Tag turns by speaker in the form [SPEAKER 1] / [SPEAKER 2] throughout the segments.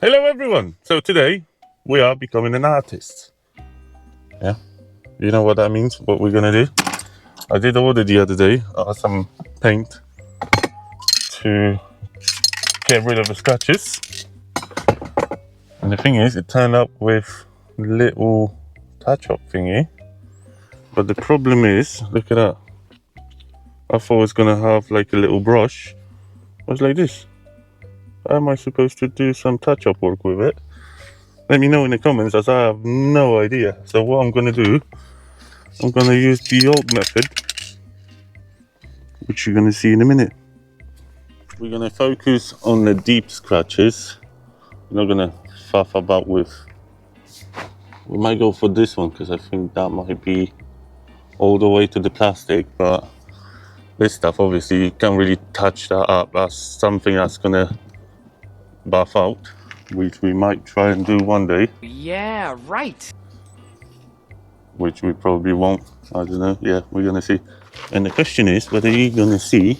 [SPEAKER 1] Hello everyone! So today we are becoming an artist. Yeah, you know what that means, what we're gonna do? I did order the other day some paint to get rid of the scratches. And the thing is, it turned up with little touch-up thingy. But the problem is, look at that. I thought I was gonna have like a little brush. It was like this. How am I supposed to do some touch-up work with it? Let me know in the comments, as I have no idea. So what I'm gonna do, I'm gonna use the old method, which you're gonna see in a minute. We're gonna focus on the deep scratches. We're not gonna faff about with. We might go for this one because I think that might be all the way to the plastic, but this stuff obviously you can't really touch that up. That's something that's gonna buff out, which we might try and do one day.
[SPEAKER 2] Yeah, right.
[SPEAKER 1] Which we probably won't. I don't know. Yeah, we're gonna see. And the question is whether you're gonna see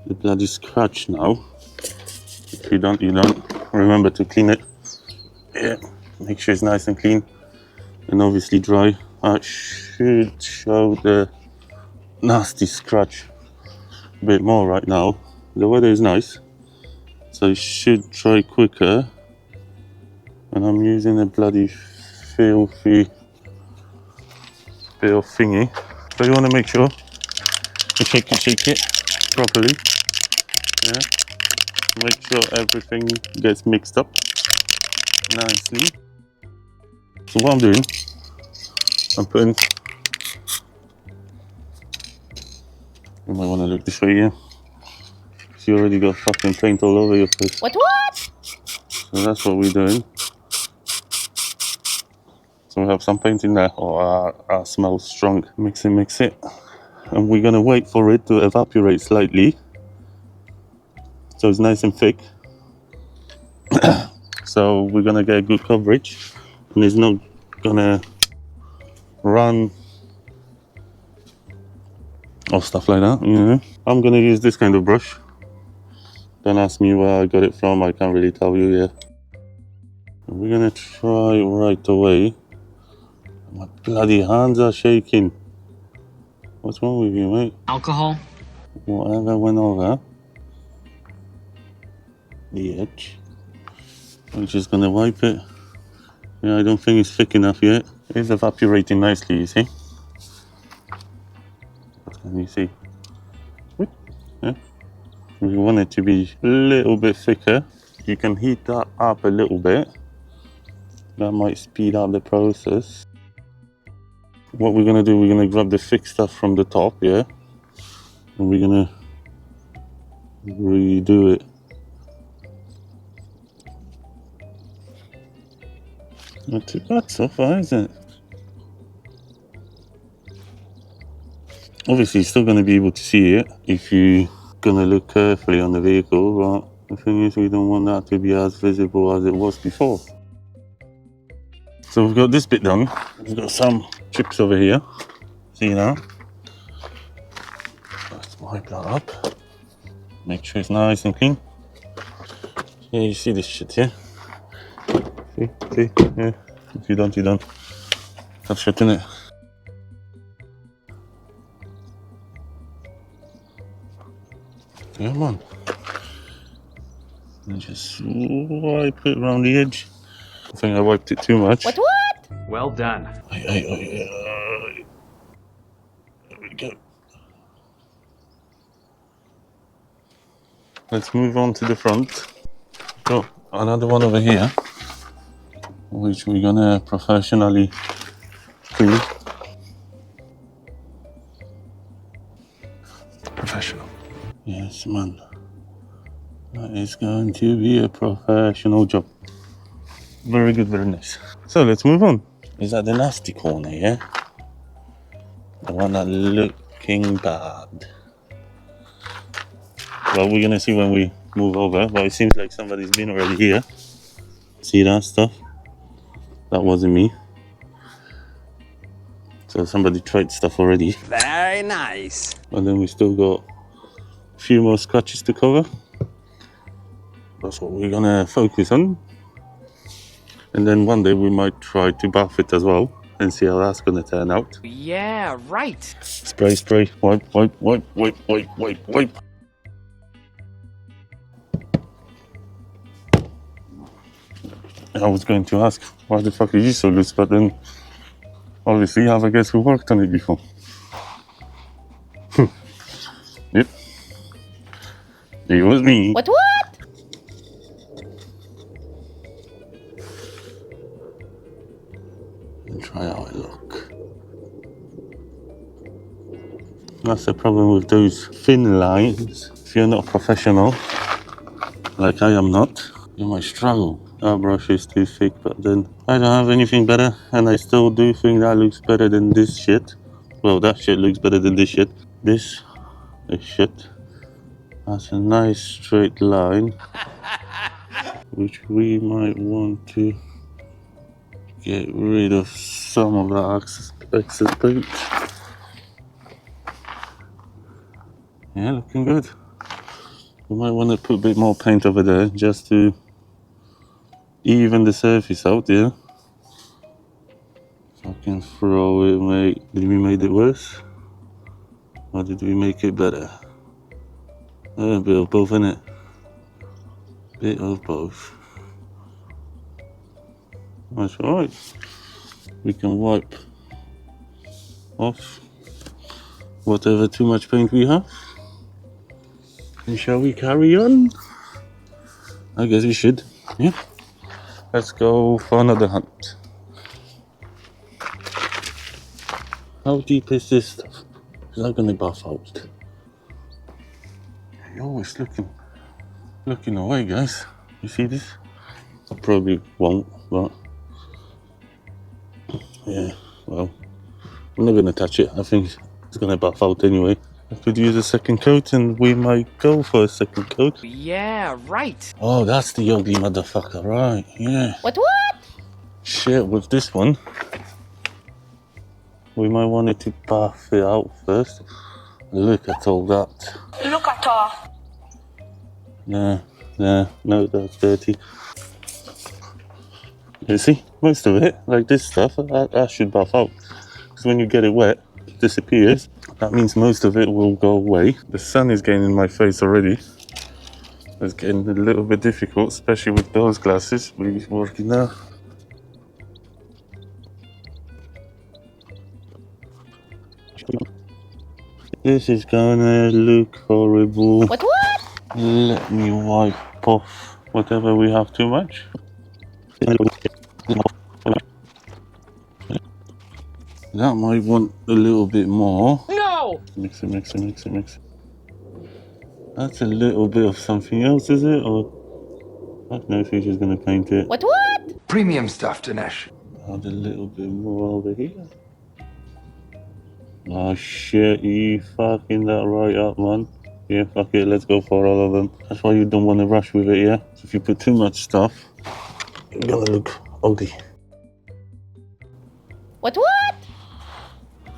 [SPEAKER 1] the bloody scratch now. If you don't, you don't. Remember to clean it. Yeah, make sure it's nice and clean and obviously dry. I should show the nasty scratch a bit more right now. The weather is nice, so it should dry quicker. And I'm using a bloody filthy bit of thingy. So you want to make sure you shake it properly. Yeah. Make sure everything gets mixed up nicely. So what I'm doing, I'm putting. You might want to look this way, yeah. You already got fucking paint all over your face.
[SPEAKER 2] What?
[SPEAKER 1] So that's what we're doing. So we have some paint in there. Oh, smells strong. Mix it. And we're gonna wait for it to evaporate slightly. So it's nice and thick. So we're gonna get good coverage. And it's not gonna run or stuff like that, you know. I'm gonna use this kind of brush. Don't ask me where I got it from, I can't really tell you yet. We're gonna try right away. My bloody hands are shaking. What's wrong with you, mate?
[SPEAKER 2] Alcohol?
[SPEAKER 1] Whatever went over the edge. I'm just gonna wipe it. Yeah, I don't think it's thick enough yet. It's evaporating nicely, you see? What can you see? Yeah. We want it to be a little bit thicker. You can heat that up a little bit. That might speed up the process. What we're gonna do, we're gonna grab the thick stuff from the top, yeah? And we're gonna redo it. Not too bad so far, is it? Obviously, you're still gonna be able to see it if you're gonna look carefully on the vehicle, but the thing is, we don't want that to be as visible as it was before. So we've got this bit done. We've got some chips over here. See now? Let's wipe that up. Make sure it's nice and clean. Yeah, you see this shit here? See? Yeah. If you don't, you don't. That's shit in it. Come on. And just wipe it around the edge. I think I wiped it too much.
[SPEAKER 2] What? Well done.
[SPEAKER 1] There we go. Let's move on to the front. Got another one over here, which we're gonna professionally clean. Professional. Yes, man. That is going to be a professional job. Very good, very nice. So let's move on. Is that the nasty corner, yeah? The one that's looking bad. Well, we're gonna see when we move over, but it seems like somebody's been already here. See that stuff? That wasn't me. So somebody tried stuff already.
[SPEAKER 2] Very nice.
[SPEAKER 1] And then we still got a few more scratches to cover. That's what we're gonna focus on. And then one day we might try to buff it as well and see how that's gonna turn out.
[SPEAKER 2] Yeah, right.
[SPEAKER 1] Spray, spray, wipe, wipe, wipe, wipe, wipe, wipe, wipe. I was going to ask, why the fuck are you so loose? But then, obviously, you have a guest who worked on it before. Yep. It was me.
[SPEAKER 3] What?
[SPEAKER 1] And try how I look. That's the problem with those thin lines. If you're not a professional, like I am not, you might struggle. Our brush is too thick, but then I don't have anything better, and I still do think that looks better than this shit. Well, that shit looks better than this shit. This is shit. That's a nice straight line, which we might want to get rid of some of that excess paint. Yeah, looking good. We might want to put a bit more paint over there just to even the surface out, yeah? Fucking throw it, mate. Did we make it worse? Or did we make it better? A bit of both, innit? Bit of both. That's alright. We can wipe off whatever too much paint we have. And shall we carry on? I guess we should, yeah? Let's go for another hunt. How deep is this stuff? Is that gonna buff out? You're always looking away, guys. You see this? I probably won't, but yeah, well, I'm not gonna touch it. I think it's gonna buff out anyway. I could use a second coat, and we might go for a second coat.
[SPEAKER 2] Yeah, right.
[SPEAKER 1] Oh, that's the ugly motherfucker, right? Yeah.
[SPEAKER 3] What?
[SPEAKER 1] Shit, with this one, we might want it to buff it out first. Look at all that.
[SPEAKER 3] Look at her.
[SPEAKER 1] No, that's dirty. You see, most of it, like this stuff, that should buff out. Because when you get it wet, it disappears. That means most of it will go away. The sun is getting in my face already. It's getting a little bit difficult, especially with those glasses. We're working now. This is gonna look horrible.
[SPEAKER 3] What?
[SPEAKER 1] Let me wipe off whatever we have too much. That might want a little bit more.
[SPEAKER 2] No!
[SPEAKER 1] Mix it. That's a little bit of something else, is it? Or I don't know if he's just gonna paint it.
[SPEAKER 3] What?
[SPEAKER 4] Premium stuff, Dinesh.
[SPEAKER 1] Add a little bit more over here. Oh shit, you fucking that right up, man. Yeah, fuck it, let's go for all of them. That's why you don't want to rush with it, yeah? So if you put too much stuff, you're gonna look ugly.
[SPEAKER 3] What?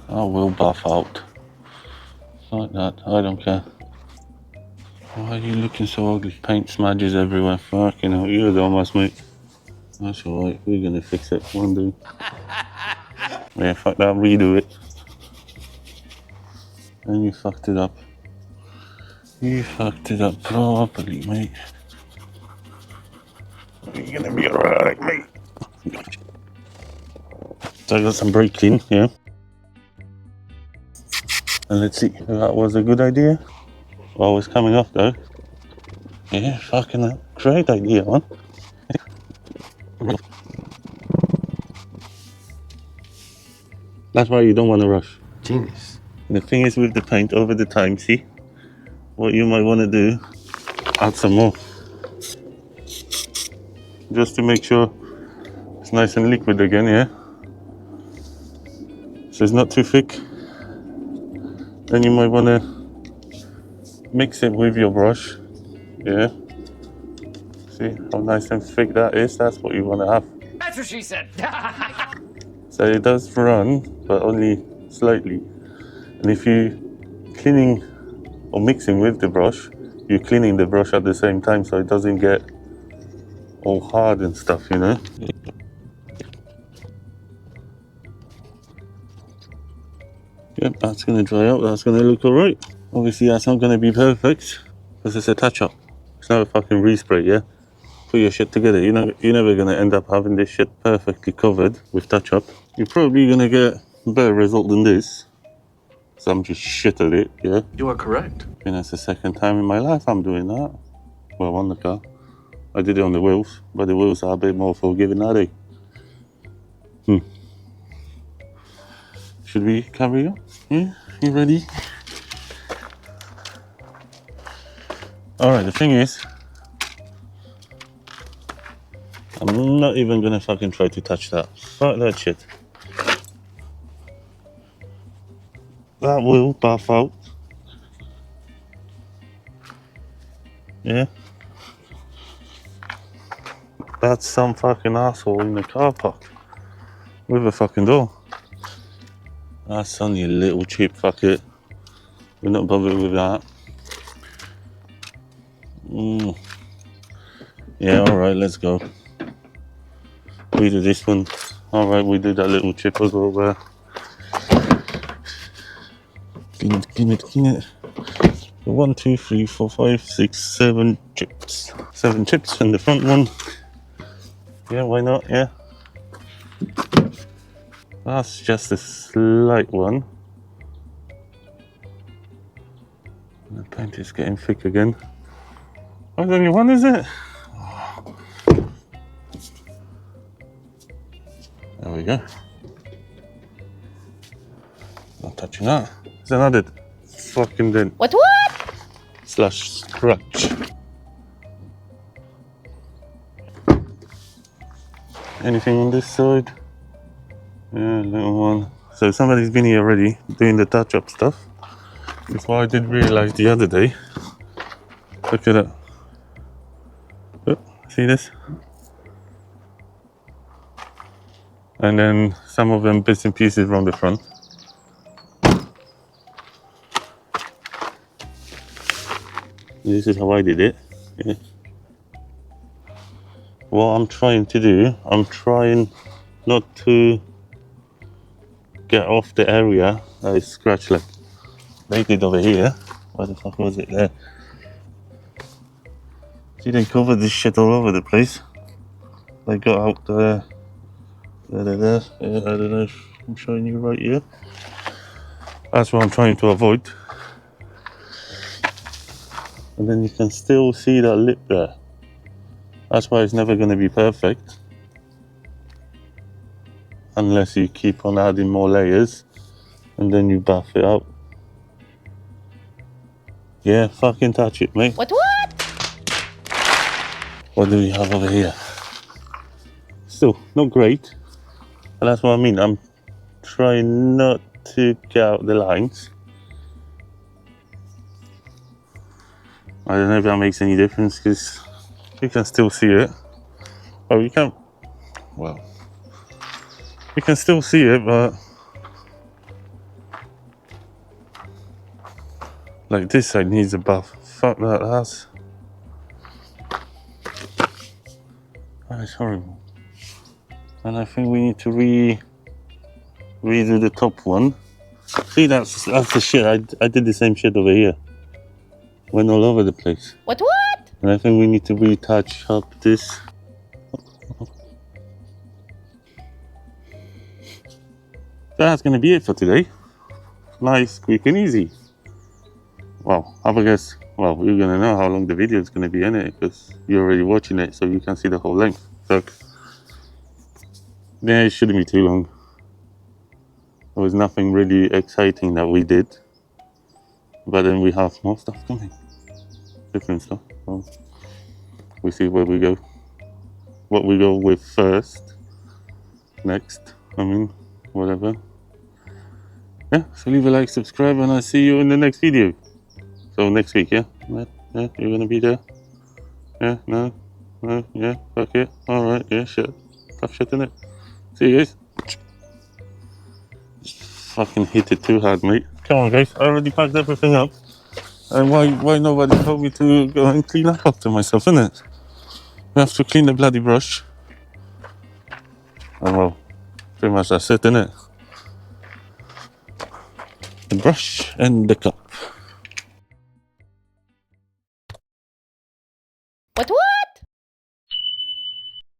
[SPEAKER 1] I will buff out. Like that, I don't care. Why are you looking so ugly? Paint smudges everywhere, fucking hell, you're the dumbass, mate. That's alright, we're gonna fix it one day. Yeah, fuck that, redo it. And you fucked it up. You fucked it up properly, mate. You're gonna be alright, mate. So I got some brake clean, yeah. And let's see if that was a good idea. Oh, it's coming off though. Yeah, fucking great idea, man. That's why you don't want to rush.
[SPEAKER 4] Genius.
[SPEAKER 1] The thing is with the paint over the time, see? What you might want to do, add some more. Just to make sure it's nice and liquid again, yeah? So it's not too thick. Then you might want to mix it with your brush, yeah? See how nice and thick that is? That's what you want to have.
[SPEAKER 2] That's what she said.
[SPEAKER 1] So it does run, but only slightly. And if you're cleaning or mixing with the brush, you're cleaning the brush at the same time so it doesn't get all hard and stuff, you know. Yep, that's going to dry out. That's going to look alright. Obviously, that's not going to be perfect because it's a touch-up. It's not a fucking respray, yeah? Put your shit together. You're never going to end up having this shit perfectly covered with touch-up. You're probably going to get a better result than this. So I'm just shit at it, yeah?
[SPEAKER 4] You are correct.
[SPEAKER 1] And that's the second time in my life I'm doing that. Well, on the car. I did it on the wheels, but the wheels are a bit more forgiving, are they? Should we carry on? Yeah? You ready? Alright, the thing is, I'm not even gonna fucking try to touch that. Fuck that shit. That will buff out. Yeah? That's some fucking asshole in the car park with a fucking door. That's on you little cheap fucker. We're not bothered with that. Yeah, alright, let's go. We do this one. Alright, we do that little chip as well there. Clean it. 1, 2, 3, 4, 5, 6, 7 chips. 7 chips in the front one. Yeah, why not? Yeah. That's just a slight one. The paint is getting thick again. Oh, there's only one, is it? Oh. There we go. Not touching that. There's another fucking dent.
[SPEAKER 2] What?
[SPEAKER 1] Slash scratch. Anything on this side? Yeah, little one. So somebody's been here already doing the touch-up stuff. That's what I did realise the other day. Look at that. Oh, see this? And then some of them bits and pieces around the front. This is how I did it. Yeah. What I'm trying to do, I'm trying not to get off the area that is scratched like they did over here. Where the fuck was it there? See, they covered this shit all over the place. They got out there. Yeah, I don't know if I'm showing you right here. That's what I'm trying to avoid. And then you can still see that lip there. That's why it's never going to be perfect. Unless you keep on adding more layers and then you buff it out. Yeah, fucking touch it, mate.
[SPEAKER 2] What?
[SPEAKER 1] What do we have over here? Still, not great. And that's what I mean. I'm trying not to get out the lines. I don't know if that makes any difference because you can still see it. Oh, you can't. Well, you can still see it, but like this side needs a buff. Fuck that, that's horrible. And I think we need to redo the top one. See, that's the shit. I did the same shit over here. Went all over the place.
[SPEAKER 2] What?
[SPEAKER 1] And I think we need to retouch up this. That's gonna be it for today. Nice, quick and easy. Well, I guess, well, you're gonna know how long the video is gonna be in it because you're already watching it, so you can see the whole length. So, yeah, it shouldn't be too long. There was nothing really exciting that we did, but then we have more stuff coming, different stuff. So we see where we go, what we go with first, next. I mean, whatever. Yeah. So leave a like, subscribe, and I'll see you in the next video. So next week, yeah. Yeah, you're gonna be there. Yeah, no, yeah, fuck it. All right, yeah, shit, tough shit in it. See you guys. Fucking hit it too hard, mate. Come on, guys. I already packed everything up. And why nobody told me to go and clean up after myself, innit? We have to clean the bloody brush. And well, pretty much that's it, innit? The brush and the cup.
[SPEAKER 3] What?